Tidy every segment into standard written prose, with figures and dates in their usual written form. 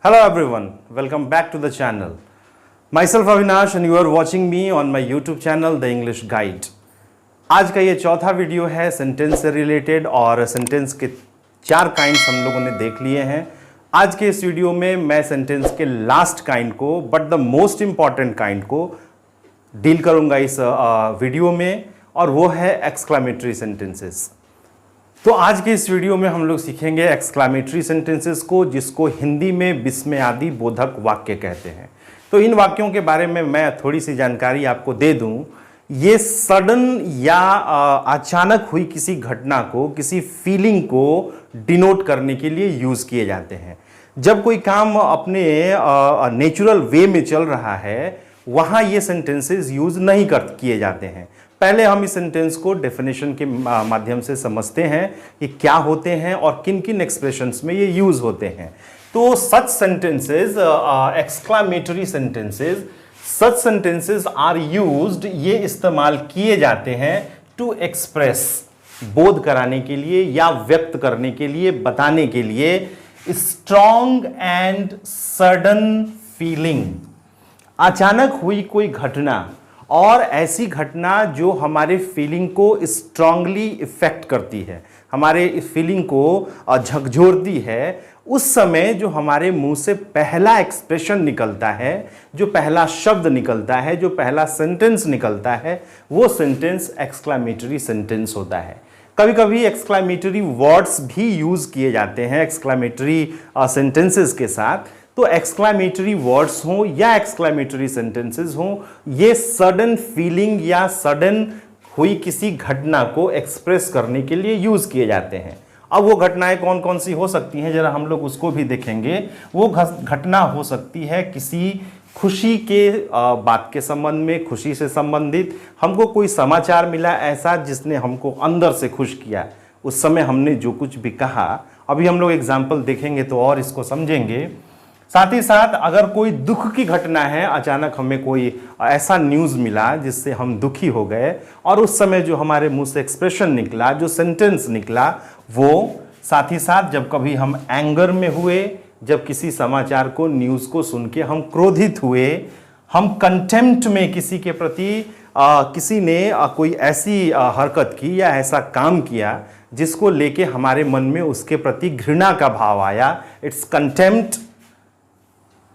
Hello everyone, welcome back to the channel. Myself Avinash and you are watching me on my YouTube channel The English Guide. आज का ये चौथा video है sentence से related और sentence के 4 kinds हम लोगों ने देख लिए हैं। आज के इस वीडियो में मैं सेंटेंस के लास्ट काइंड को but the most important kind को डील करूंगा इस वीडियो में और वो है एक्सक्लेमेटरी सेंटेंसेस। तो आज के इस वीडियो में हम लोग सीखेंगे एक्सक्लेमेटरी सेंटेंसेस को, जिसको हिंदी में विस्मयादि बोधक वाक्य कहते हैं। तो इन वाक्यों के बारे में मैं थोड़ी सी जानकारी आपको दे दूं। ये सडन या अचानक हुई किसी घटना को, किसी फीलिंग को डिनोट करने के लिए यूज किए जाते हैं। जब कोई काम अपने नेचुरल वे में चल रहा है वहां ये सेंटेंसेस यूज नहीं किए जाते हैं। पहले हम इस सेंटेंस को डेफिनेशन के माध्यम से समझते हैं कि क्या होते हैं और किन किन एक्सप्रेशंस में ये यूज होते हैं। तो such sentences, exclamatory sentences, such sentences are used, ये इस्तेमाल किए जाते हैं टू एक्सप्रेस, बोध कराने के लिए या व्यक्त करने के लिए, बताने के लिए स्ट्रॉन्ग एंड सडन फीलिंग। अचानक हुई कोई घटना और ऐसी घटना जो हमारे फीलिंग को स्ट्रांगली इफेक्ट करती है, हमारे फीलिंग को झकझोरती है, उस समय जो हमारे मुंह से पहला एक्सप्रेशन निकलता है, जो पहला शब्द निकलता है, जो पहला सेंटेंस निकलता है, वो सेंटेंस एक्सक्लेमेटरी सेंटेंस होता है। कभी कभी एक्सक्लेमेटरी वर्ड्स भी यूज किए जाते हैं एक्सक्लेमेटरी सेंटेंसेस के साथ। तो एक्सक्लेमेटरी वर्ड्स हों या एक्सक्लेमेटरी सेंटेंसेस हों, ये सडन फीलिंग या सडन हुई किसी घटना को एक्सप्रेस करने के लिए यूज किए जाते हैं। अब वो घटनाएं कौन कौन सी हो सकती हैं जरा हम लोग उसको भी देखेंगे। वो घटना हो सकती है किसी खुशी के बात के संबंध में, खुशी से संबंधित। हमको कोई समाचार मिला ऐसा जिसने हमको अंदर से खुश किया, उस समय हमने जो कुछ भी कहा। अभी हम लोग एग्जाम्पल देखेंगे तो और इसको समझेंगे। साथ ही साथ अगर कोई दुख की घटना है, अचानक हमें कोई ऐसा न्यूज़ मिला जिससे हम दुखी हो गए और उस समय जो हमारे मुंह से एक्सप्रेशन निकला, जो सेंटेंस निकला, वो साथ ही साथ जब कभी हम एंगर में हुए, जब किसी समाचार को, न्यूज़ को सुन के हम क्रोधित हुए, हम कंटेम्प्ट में किसी के प्रति किसी ने कोई ऐसी हरकत की या ऐसा काम किया जिसको लेके हमारे मन में उसके प्रति घृणा का भाव आया, इट्स कंटेम्प्ट।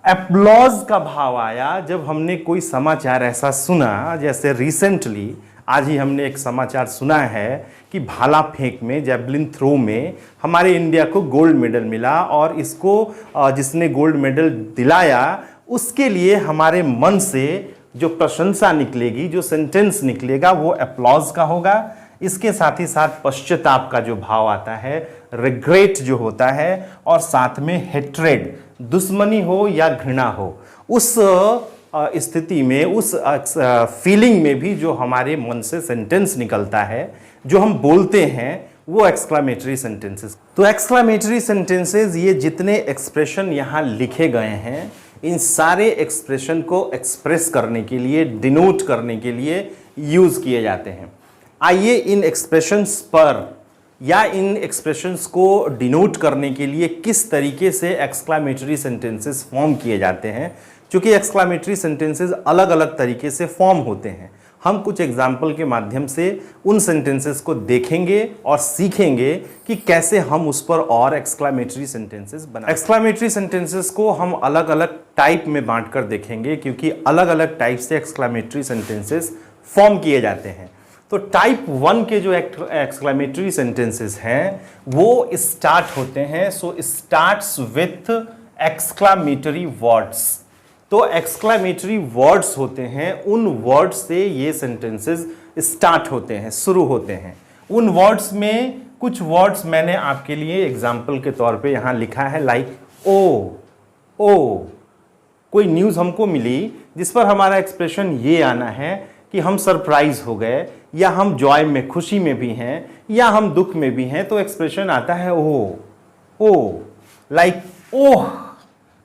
एप्लॉज का भाव आया जब हमने कोई समाचार ऐसा सुना, जैसे रिसेंटली आज ही हमने एक समाचार सुना है कि भाला फेंक में, जैवलिन थ्रो में हमारे इंडिया को गोल्ड मेडल मिला और इसको जिसने गोल्ड मेडल दिलाया उसके लिए हमारे मन से जो प्रशंसा निकलेगी, जो सेंटेंस निकलेगा, वो एप्लॉज का होगा। इसके साथ ही साथ पश्चाताप का जो भाव आता है, रिग्रेट जो होता है, और साथ में हेट्रेड, दुश्मनी हो या घृणा हो, उस स्थिति में, उस फीलिंग में भी जो हमारे मन से सेंटेंस निकलता है, जो हम बोलते हैं, वो एक्सक्लेमेटरी सेंटेंसेस। तो एक्सक्लेमेटरी सेंटेंसेस, ये जितने एक्सप्रेशन यहाँ लिखे गए हैं, इन सारे एक्सप्रेशन को एक्सप्रेस करने के लिए, डिनोट करने के लिए यूज किए जाते हैं। आइए इन एक्सप्रेशंस पर या इन एक्सप्रेशंस को डिनोट करने के लिए किस तरीके से एक्सक्लेमेटरी सेंटेंसेस फॉर्म किए जाते हैं। क्योंकि एक्सक्लेमेटरी सेंटेंसेस अलग अलग तरीके से फॉर्म होते हैं। हम कुछ एग्जाम्पल के माध्यम से उन सेंटेंसेस को देखेंगे और सीखेंगे कि कैसे हम उस पर और एक्सक्लेमेटरी सेंटेंसेस बनाएं। एक्सक्लेमेटरी सेंटेंसेस को हम अलग अलग टाइप में बांटकर देखेंगे, क्योंकि अलग अलग टाइप से एक्सक्लेमेटरी सेंटेंसेस फॉर्म किए जाते हैं। तो टाइप 1 के जो एक्सक्लेमेटरी सेंटेंसेस हैं वो स्टार्ट होते हैं, सो स्टार्ट्स विथ एक्सक्लेमेटरी वर्ड्स। तो एक्सक्लेमेटरी वर्ड्स होते हैं, उन वर्ड्स से ये सेंटेंसेस स्टार्ट होते हैं, शुरू होते हैं। उन वर्ड्स में कुछ वर्ड्स मैंने आपके लिए एग्जाम्पल के तौर पे यहाँ लिखा है, लाइक ओ। कोई न्यूज़ हमको मिली जिस पर हमारा एक्सप्रेशन ये आना है कि हम सरप्राइज हो गए, या हम जॉय में, खुशी में भी हैं, या हम दुख में भी हैं, तो एक्सप्रेशन आता है ओ। लाइक ओह,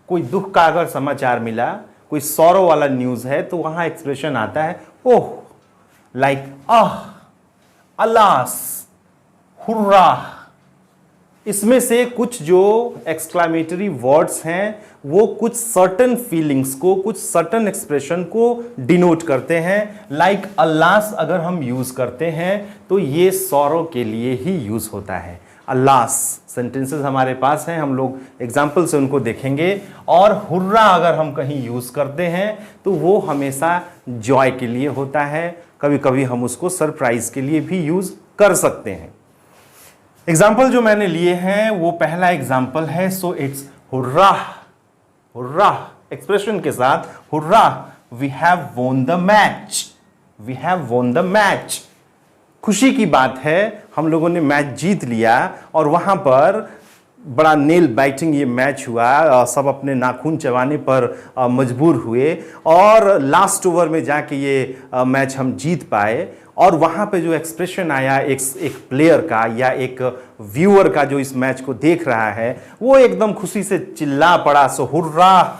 कोई दुख का अगर समाचार मिला, कोई सौरो वाला न्यूज़ है, तो वहाँ एक्सप्रेशन आता है ओह। लाइक अलास, हुर्रा, इसमें से कुछ जो एक्सक्लामेटरी वर्ड्स हैं वो कुछ सर्टन फीलिंग्स को, कुछ सर्टन एक्सप्रेशन को डिनोट करते हैं। लाइक अल्लास अगर हम यूज करते हैं तो ये सॉरो के लिए ही यूज होता है। अल्लास सेंटेंसेस हमारे पास हैं, हम लोग एग्जाम्पल से उनको देखेंगे। और हुर्रा अगर हम कहीं यूज करते हैं तो वो हमेशा जॉय के लिए होता है। कभी कभी हम उसको सरप्राइज के लिए भी यूज कर सकते हैं। एग्जाम्पल जो मैंने लिए हैं वो पहला एग्जाम्पल है, so it's hurrah. Hurrah expression के साथ hurrah, we have won the match, we have won the match. खुशी की बात है, हम लोगों ने मैच जीत लिया और वहां पर बड़ा नेल बाइटिंग ये मैच हुआ, सब अपने नाखून चबाने पर मजबूर हुए और लास्ट ओवर में जाके ये मैच हम जीत पाए। और वहाँ पे जो एक्सप्रेशन आया एक प्लेयर का या एक व्यूअर का जो इस मैच को देख रहा है, वो एकदम खुशी से चिल्ला पड़ा, so hurrah,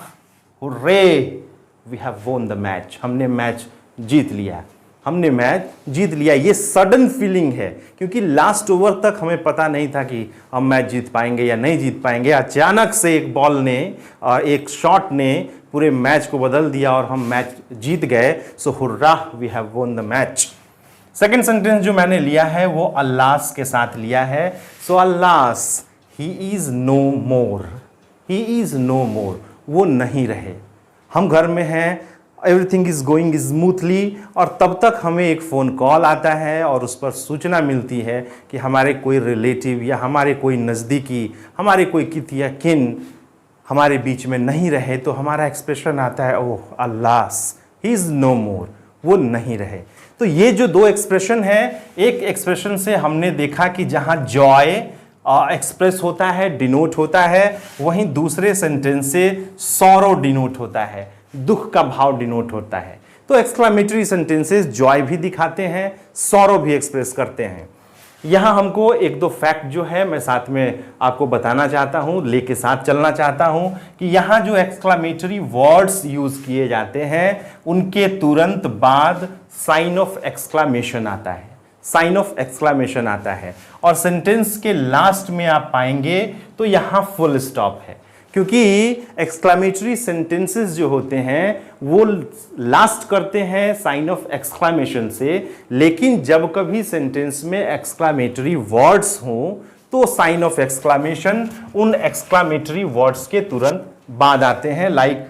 hurray, we have won the match, हमने मैच जीत लिया, हमने मैच जीत लिया। ये सडन फीलिंग है क्योंकि लास्ट ओवर तक हमें पता नहीं था कि हम मैच जीत पाएंगे या नहीं जीत पाएंगे। अचानक से एक बॉल ने, एक शॉट ने पूरे मैच को बदल दिया और हम मैच जीत गए। So hurrah, we have won the match. Second sentence जो मैंने लिया है वो अल्लास के साथ लिया है। So alas, he is no more, he is no more, वो नहीं रहे। हम घर में हैं, एवरीथिंग इज गोइंग स्मूथली और तब तक हमें एक फ़ोन कॉल आता है और उस पर सूचना मिलती है कि हमारे कोई रिलेटिव या हमारे कोई नज़दीकी, हमारे कोई कित या किन हमारे बीच में नहीं रहे, तो हमारा एक्सप्रेशन आता है, ओह अल्लास, ही इज़ नो मोर, वो नहीं रहे। तो ये जो दो एक्सप्रेशन है, एक एक्सप्रेशन से हमने देखा कि जहाँ जॉय एक्सप्रेस होता है, डिनोट होता है, वहीं दूसरे सेंटेंस से सॉरो डिनोट होता है, दुख का भाव डिनोट होता है। तो एक्सक्लामेटरी सेंटेंसेस जॉय भी दिखाते हैं, सॉरो भी एक्सप्रेस करते हैं। यहां हमको एक दो फैक्ट जो है मैं साथ में आपको बताना चाहता हूं, लेके साथ चलना चाहता हूं कि यहां जो एक्सक्लामेटरी वर्ड्स यूज किए जाते हैं उनके तुरंत बाद साइन ऑफ एक्सक्लामेशन आता है, साइन ऑफ एक्सक्लामेशन आता है। और सेंटेंस के लास्ट में आप पाएंगे तो यहां फुल स्टॉप है, क्योंकि एक्सक्लामेटरी सेंटेंसेस जो होते हैं वो लास्ट करते हैं साइन ऑफ एक्सक्लामेशन से, लेकिन जब कभी सेंटेंस में एक्सक्लामेटरी वर्ड्स हों तो साइन ऑफ एक्सक्लामेशन उन एक्सक्लामेटरी वर्ड्स के तुरंत बाद आते हैं। लाइक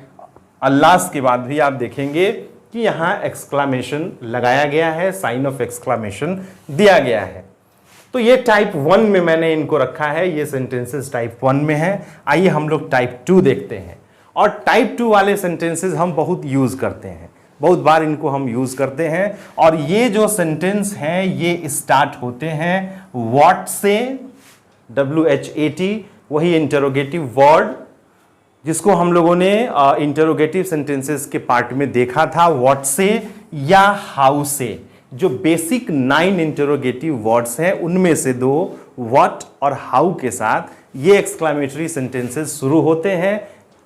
अल्लाह के बाद भी आप देखेंगे कि यहां एक्सक्लामेशन लगाया गया है, साइन ऑफ एक्सक्लामेशन दिया गया है। तो ये टाइप 1 में मैंने इनको रखा है, ये सेंटेंसेस टाइप 1 में है। आइए हम लोग टाइप 2 देखते हैं। और टाइप 2 वाले सेंटेंसेस हम बहुत यूज करते हैं, बहुत बार इनको हम यूज करते हैं। और ये जो सेंटेंस हैं ये स्टार्ट होते हैं व्हाट से, WHAT, वही इंटरोगेटिव वर्ड जिसको हम लोगों ने इंटरोगेटिव सेंटेंसेस के पार्ट में देखा था, व्हाट से या हाउ से। जो बेसिक 9 इंटरोगेटिव वर्ड्स हैं उनमें से 2 व्हाट और हाउ के साथ ये एक्सक्लामेटरी सेंटेंसेस शुरू होते हैं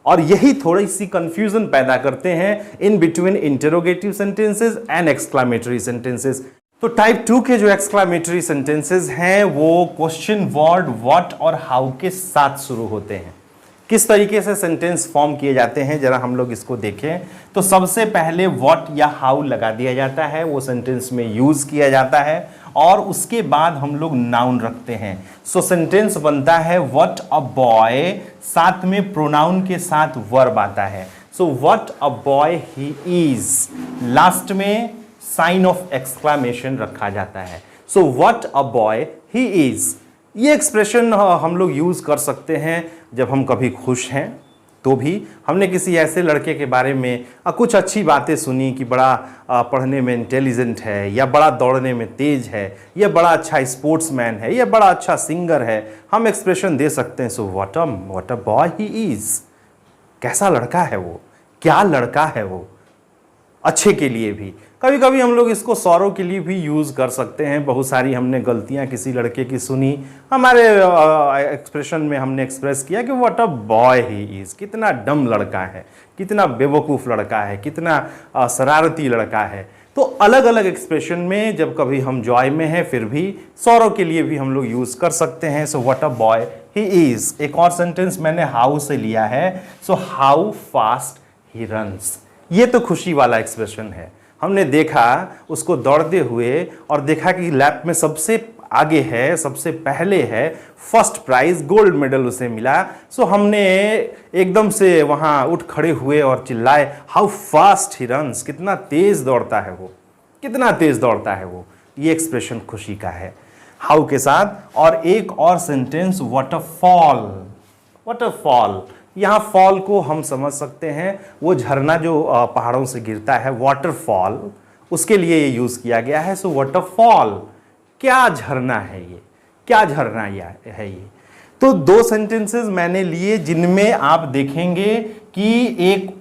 और यही थोड़ी सी कंफ्यूजन पैदा करते हैं in between interrogative sentences and exclamatory sentences. तो टाइप 2 के जो एक्सक्लामेटरी सेंटेंसेस हैं वो क्वेश्चन वर्ड व्हाट और हाउ के साथ शुरू होते हैं। किस तरीके से सेंटेंस फॉर्म किए जाते हैं जरा हम लोग इसको देखें। तो सबसे पहले व्हाट या हाउ लगा दिया जाता है, वो सेंटेंस में यूज किया जाता है और उसके बाद हम लोग नाउन रखते हैं। सो सेंटेंस बनता है व्हाट अ बॉय, साथ में प्रोनाउन के साथ वर्ब आता है। So what a boy he is, last में साइन ऑफ एक्सक्लामेशन रखा जाता है। So what a boy he is, ये एक्सप्रेशन हम लोग यूज कर सकते हैं जब हम कभी खुश हैं तो भी। हमने किसी ऐसे लड़के के बारे में कुछ अच्छी बातें सुनी कि बड़ा पढ़ने में इंटेलिजेंट है, या बड़ा दौड़ने में तेज है, या बड़ा अच्छा स्पोर्ट्समैन है, या बड़ा अच्छा सिंगर है, हम एक्सप्रेशन दे सकते हैं। So what a boy he is, कैसा लड़का है वो, क्या लड़का है वो, अच्छे के लिए भी। कभी कभी हम लोग इसको सॉरो के लिए भी यूज कर सकते हैं। बहुत सारी हमने गलतियां किसी लड़के की सुनी, हमारे एक्सप्रेशन में हमने एक्सप्रेस किया कि what a boy he is, कितना डम लड़का है, कितना बेवकूफ़ लड़का है, कितना शरारती लड़का है। तो अलग अलग एक्सप्रेशन में जब कभी हम जॉय में हैं फिर भी सॉरो के लिए भी हम लोग यूज कर सकते हैं। So what a boy he is. एक और सेंटेंस मैंने हाउ से लिया है, so how fast he runs. ये तो खुशी वाला एक्सप्रेशन है। हमने देखा उसको दौड़ते हुए और देखा कि लैप में सबसे आगे है, सबसे पहले है, फर्स्ट प्राइज गोल्ड मेडल उसे मिला। सो हमने एकदम से वहां उठ खड़े हुए और चिल्लाए, हाउ फास्ट ही रन्स, कितना तेज दौड़ता है वो, कितना तेज दौड़ता है वो। ये एक्सप्रेशन खुशी का है हाउ के साथ। और एक और सेंटेंस वाटरफॉल। वाटरफॉल, यहाँ फॉल को हम समझ सकते हैं वो झरना जो पहाड़ों से गिरता है, वाटरफॉल, उसके लिए ये यूज किया गया है। सो वाटरफॉल, क्या झरना है ये, क्या झरना है ये। तो दो सेंटेंसेस मैंने लिए जिनमें आप देखेंगे कि एक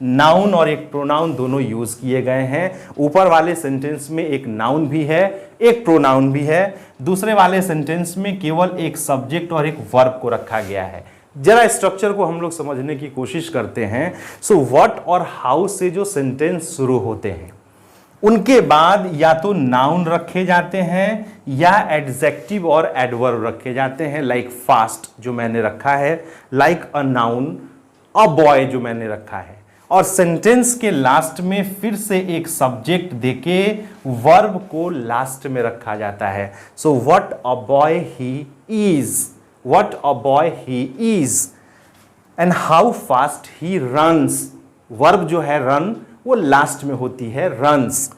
नाउन और एक प्रोनाउन दोनों यूज किए गए हैं। ऊपर वाले सेंटेंस में एक नाउन भी है, एक प्रोनाउन भी है। दूसरे वाले सेंटेंस में केवल एक सब्जेक्ट और एक वर्ब को रखा गया है। जरा स्ट्रक्चर को हम लोग समझने की कोशिश करते हैं। सो व्हाट और हाउ से जो सेंटेंस शुरू होते हैं उनके बाद या तो नाउन रखे जाते हैं या एडजेक्टिव और एडवर्ब रखे जाते हैं। लाइक फास्ट जो मैंने रखा है, like a noun, a boy जो मैंने रखा है। और सेंटेंस के लास्ट में फिर से एक सब्जेक्ट देके वर्ब को लास्ट में रखा जाता है। So what a boy he is, what a boy he is, and how fast he runs. Verb जो है रन वो लास्ट में होती है, रन्स।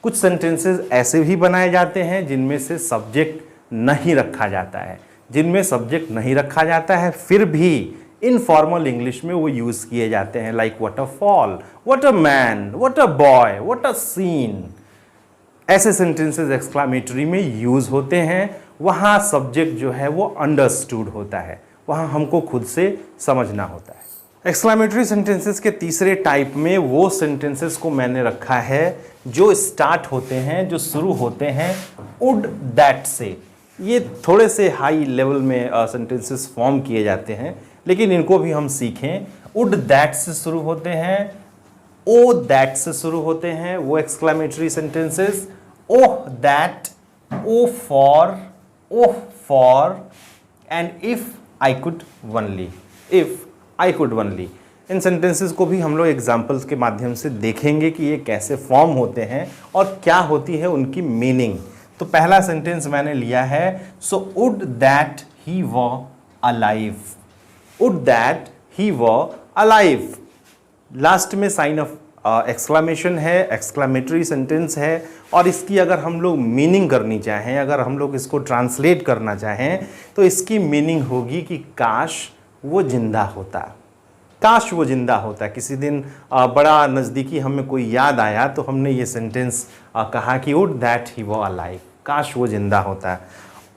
कुछ सेंटेंसेस ऐसे भी बनाए जाते हैं जिनमें से सब्जेक्ट नहीं रखा जाता है, जिनमें सब्जेक्ट नहीं रखा जाता है फिर भी इनफॉर्मल इंग्लिश में वो यूज किए जाते हैं। Like what a fall, what a man, what a boy, what a scene. ऐसे सेंटेंसेस एक्सक्लामेटरी में यूज होते हैं। वहां सब्जेक्ट जो है वो अंडरस्टूड होता है, वहां हमको खुद से समझना होता है। एक्सक्लामेटरी सेंटेंसेस के तीसरे टाइप में वो सेंटेंसेस को मैंने रखा है जो स्टार्ट होते हैं, जो शुरू होते हैं वुड दैट से। ये थोड़े से हाई लेवल में सेंटेंसेस फॉर्म किए जाते हैं, लेकिन इनको भी हम सीखें। वुड दैट से शुरू होते हैं, ओ दैट से शुरू होते हैं वो exclamatory sentences. Oh that, o for, and if I could only, if I could only. इन सेंटेंसेस को भी हम लोग एग्जाम्पल्स के माध्यम से देखेंगे कि ये कैसे फॉर्म होते हैं और क्या होती है उनकी मीनिंग। तो पहला सेंटेंस मैंने लिया है, so would that he were alive, would that he were alive. Last में साइन ऑफ एक्सक्लामेशन है, एक्सक्लामेटरी सेंटेंस है। और इसकी अगर हम लोग मीनिंग करनी चाहें, अगर हम लोग इसको ट्रांसलेट करना चाहें, तो इसकी मीनिंग होगी कि काश वो जिंदा होता, काश वो जिंदा होता। किसी दिन बड़ा नज़दीकी हमें कोई याद आया तो हमने ये सेंटेंस कहा कि would that he were alive, काश वो जिंदा होता।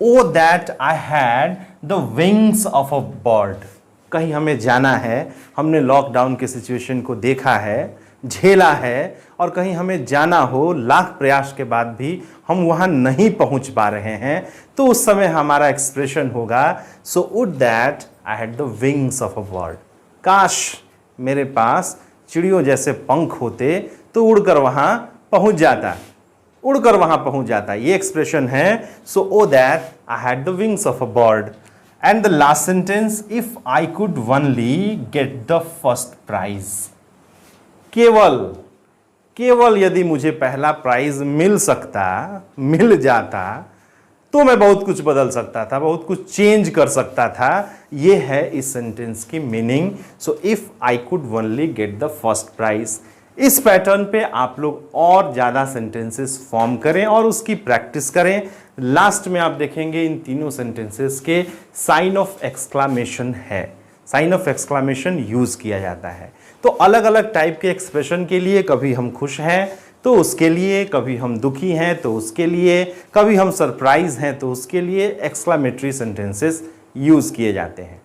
O that I had the wings of a bird. कहीं हमें जाना है, हमने लॉकडाउन के सिचुएशन को देखा है, झेला है, और कहीं हमें जाना हो, लाख प्रयास के बाद भी हम वहाँ नहीं पहुँच पा रहे हैं, तो उस समय हमारा एक्सप्रेशन होगा, so would that I had the wings of a bird. काश मेरे पास चिड़ियों जैसे पंख होते तो उड़कर वहाँ पहुँच जाता, उड़कर वहाँ पहुँच जाता। ये एक्सप्रेशन है, so O that I had the wings of a bird. And the last sentence, if I could only get the first prize. केवल यदि मुझे पहला प्राइज मिल सकता, मिल जाता, तो मैं बहुत कुछ बदल सकता था, बहुत कुछ चेंज कर सकता था। ये है इस सेंटेंस की meaning. So if I could only get the first prize. इस पैटर्न पे आप लोग और ज़्यादा सेंटेंसेस फॉर्म करें और उसकी प्रैक्टिस करें। लास्ट में आप देखेंगे इन तीनों सेंटेंसेस के साइन ऑफ एक्सक्लामेशन है, साइन ऑफ एक्सक्लामेशन यूज किया जाता है। तो अलग अलग टाइप के एक्सप्रेशन के लिए, कभी हम खुश हैं तो उसके लिए, कभी हम दुखी हैं तो उसके लिए, कभी हम सरप्राइज हैं तो उसके लिए एक्सक्लामेटरी सेंटेंसेस यूज किए जाते हैं।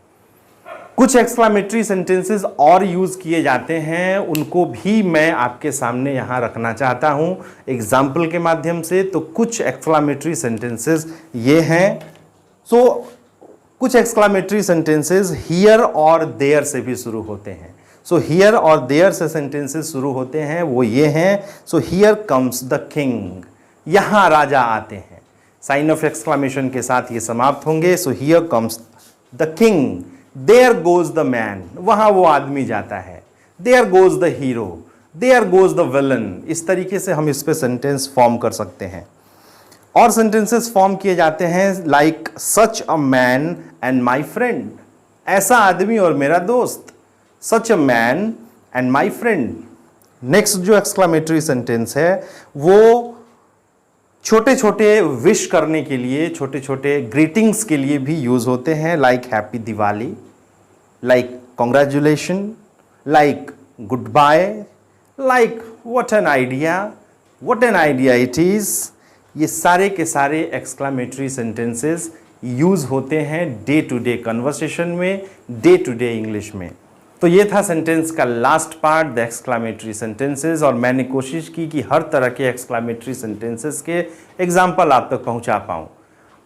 कुछ एक्सक्लामेटरी सेंटेंसेस और यूज किए जाते हैं, उनको भी मैं आपके सामने यहाँ रखना चाहता हूँ एग्जाम्पल के माध्यम से। तो कुछ एक्सक्लामेटरी सेंटेंसेस ये हैं। सो कुछ एक्सक्लामेटरी सेंटेंसेस हियर और देयर से भी शुरू होते हैं। सो हियर और देयर से सेंटेंसेस शुरू होते हैं, वो ये हैं, सो हियर कम्स द किंग, यहाँ राजा आते हैं। साइन ऑफ एक्सक्लामेशन के साथ ये समाप्त होंगे। So here comes the king, there goes the man, वहां वो आदमी जाता है, there goes the hero, there goes the villain. इस तरीके से हम इस पे सेंटेंस फॉर्म कर सकते हैं। और सेंटेंसेस फॉर्म किए जाते हैं like such a man and my friend, ऐसा आदमी और मेरा दोस्त, such a man and my friend. Next जो एक्सक्लामेटरी सेंटेंस है वो छोटे छोटे विश करने के लिए, छोटे छोटे ग्रीटिंग्स के लिए भी यूज होते हैं, like happy Diwali, like congratulation, like goodbye, like what an idea it is. ये सारे के सारे एक्सक्लामेटरी सेंटेंसेस यूज होते हैं डे टू डे कन्वर्सेशन में, डे टू डे इंग्लिश में। तो ये था सेंटेंस का last part, the exclamatory sentences, और मैंने कोशिश की कि हर तरह के एक्सक्लामेटरी सेंटेंसेस के एग्जाम्पल आप तक पहुंचा पाऊं।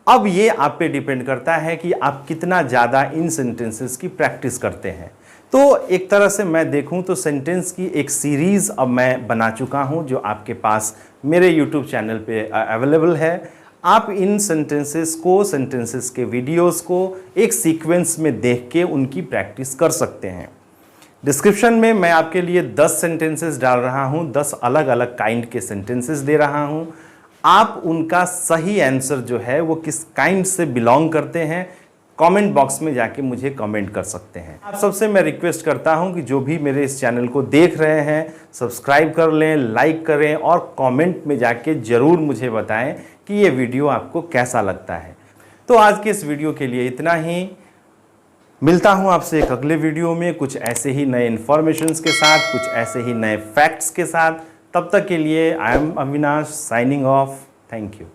अब ये आप पे डिपेंड करता है कि आप कितना ज़्यादा इन सेंटेंसेस की प्रैक्टिस करते हैं। तो एक तरह से मैं देखूं तो सेंटेंस की एक सीरीज़ अब मैं बना चुका हूं जो आपके पास मेरे यूट्यूब चैनल पे अवेलेबल है। आप इन सेंटेंसेस को, सेंटेंसेस के वीडियोस को एक सीक्वेंस में देख के उनकी प्रैक्टिस कर सकते हैं। डिस्क्रिप्शन में मैं आपके लिए 10 सेंटेंसेस डाल रहा हूं, 10 अलग अलग काइंड के सेंटेंसेस दे रहा हूं। आप उनका सही आंसर जो है वो किस काइंड से बिलोंग करते हैं, कमेंट बॉक्स में जाके मुझे कमेंट कर सकते हैं। आप सबसे मैं रिक्वेस्ट करता हूं कि जो भी मेरे इस चैनल को देख रहे हैं सब्सक्राइब कर लें, लाइक करें और कमेंट में जाके ज़रूर मुझे बताएं कि ये वीडियो आपको कैसा लगता है। तो आज के इस वीडियो के लिए इतना ही। मिलता हूं आपसे एक अगले वीडियो में कुछ ऐसे ही नए इन्फॉर्मेशंस के साथ, कुछ ऐसे ही नए फैक्ट्स के साथ। तब तक के लिए I am Avinash signing off. Thank you.